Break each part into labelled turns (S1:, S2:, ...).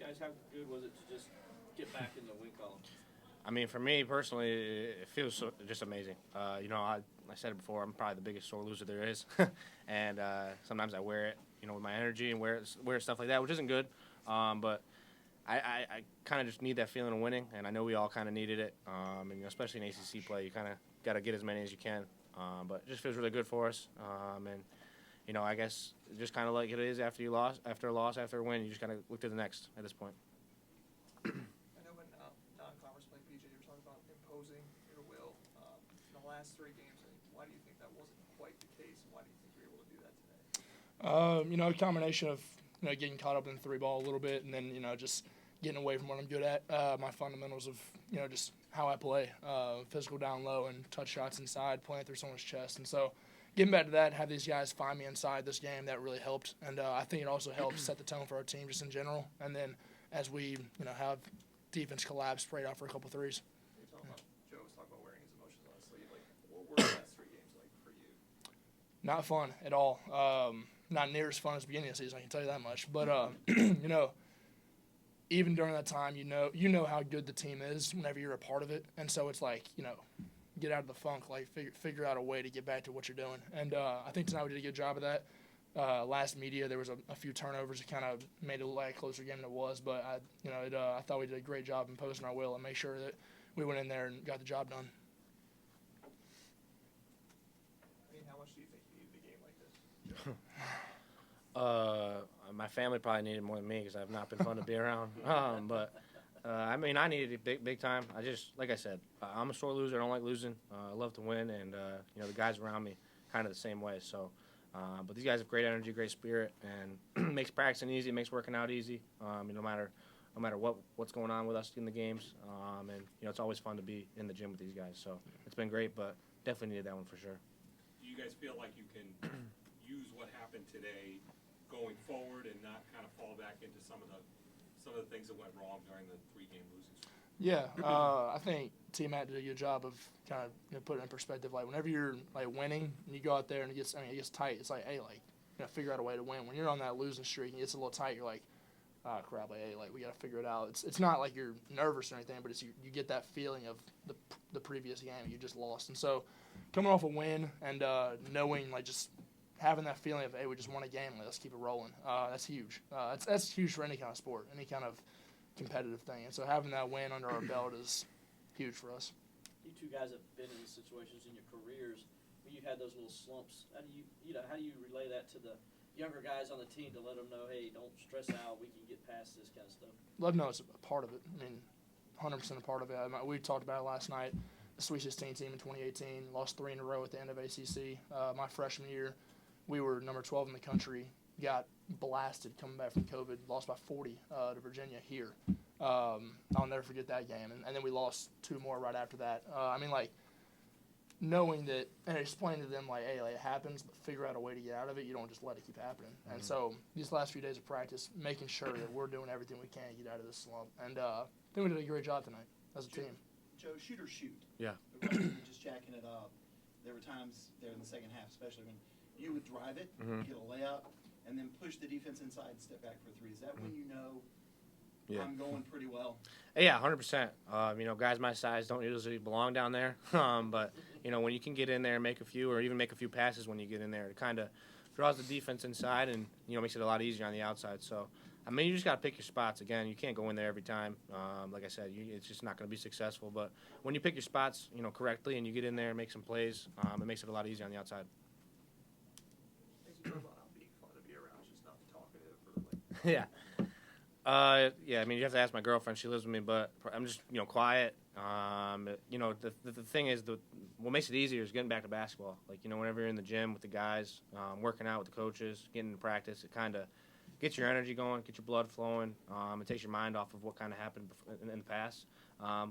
S1: guys? How good was it to just get back in the win column?
S2: I mean, for me personally, it feels just amazing. I said it before. I'm probably the biggest sore loser there is, and sometimes I wear it, with my energy and wear stuff like that, which isn't good. But I kind of just need that feeling of winning, and I know we all kind of needed it. And especially in ACC play, you kind of got to get as many as you can. But it just feels really good for us. And I guess just kind of like it is after a loss, after a win, you just kind of look to the next at this point.
S3: I know when non-conference play, PJ, you were talking about imposing your will in the last 3 games. Why do you think that wasn't quite the case, and why do you think you're able to do that today?
S4: A combination of getting caught up in the 3-ball a little bit, and then just getting away from what I'm good at. My fundamentals of just how I play, physical down low and touch shots inside, playing through someone's chest, and so getting back to that, have these guys find me inside this game, that really helped, and I think it also helped set the tone for our team just in general. And then as we have defense collapse, sprayed out for a couple threes.
S3: Joe was talking about wearing his emotions on his sleeve. What were the last 3 games like for you?
S4: Not fun at all. Not near as fun as the beginning of the season, I can tell you that much. But even during that time, you know how good the team is whenever you're a part of it, and so it's like get out of the funk, figure out a way to get back to what you're doing. And I think tonight we did a good job of that. Last media, there was a few turnovers that kind of made it look like a closer game than it was, but I thought we did a great job imposing our will and make sure that we went in there and got the job done.
S3: How much do you think you needed a game like this?
S2: My family probably needed more than me because I've not been fun to be around. But I needed it big time. Like I said, I'm a sore loser. I don't like losing. I love to win, and the guys around me kind of the same way. So, but these guys have great energy, great spirit, and makes practicing easy. It makes working out easy. No matter what's going on with us in the games, and it's always fun to be in the gym with these guys. So it's been great, but definitely needed that one for sure.
S5: Do you guys feel like you can use what happened today going forward and not kind of fall back into some of the things that went wrong during the 3-game losing streak?
S4: Yeah, I think T. Matt did a good job of kind of putting it in perspective. Like whenever you're winning and you go out there and it gets tight, it's like, hey, figure out a way to win. When you're on that losing streak and it gets a little tight, you're like, oh crap, hey, we got to figure it out. It's not like you're nervous or anything, but it's you get that feeling of the previous game you just lost. And so coming off a win and knowing just having that feeling of, hey, we just won a game, let's keep it rolling. That's huge. That's huge for any kind of sport, any kind of competitive thing. And so having that win under our belt is huge for us.
S1: You two guys have been in these situations in your careers where you had those little slumps. How do you relay that to the younger guys on the team to let them know, hey, don't stress out, we can get past this kind of stuff?
S4: Let them know it's a part of it. 100% a part of it. We talked about it last night. The Sweet 16 team in 2018 lost 3 in a row at the end of ACC. My freshman year, we were number 12 in the country, got blasted coming back from COVID, lost by 40 to Virginia here. I'll never forget that game. And then we lost 2 more right after that. Knowing that and explaining to them, hey, it happens, but figure out a way to get out of it. You don't just let it keep happening. Mm-hmm. And so these last few days of practice, making sure that we're doing everything we can to get out of this slump. And I think we did a great job tonight as a team.
S6: Joe, shoot or shoot.
S2: Yeah.
S6: Just jacking it up. There were times there in the second half, especially when you would drive it, get a layup, and then push the defense inside and step back for 3. Is that when you know I'm going pretty well?
S2: Yeah, 100%. Guys my size don't usually belong down there. But, when you can get in there and make a few or even make a few passes when you get in there, it kind of draws the defense inside and, makes it a lot easier on the outside. So, you just got to pick your spots. Again, you can't go in there every time. Like I said, it's just not going to be successful. But when you pick your spots, correctly and you get in there and make some plays, it makes it a lot easier on the outside.
S3: Being fun to be around, just not talkative or
S2: Yeah. You have to ask my girlfriend. She lives with me, but I'm just, quiet. The thing is, what makes it easier is getting back to basketball. Whenever you're in the gym with the guys, working out with the coaches, getting into practice, it kind of gets your energy going, get your blood flowing. It takes your mind off of what kind of happened in the past.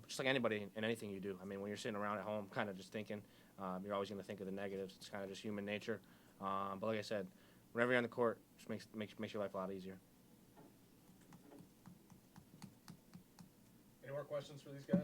S2: Just like anybody in anything you do. When you're sitting around at home kind of just thinking, you're always going to think of the negatives. It's kind of just human nature. But like I said, whenever you're on the court, it just makes your life a lot easier.
S7: Any more questions for these guys?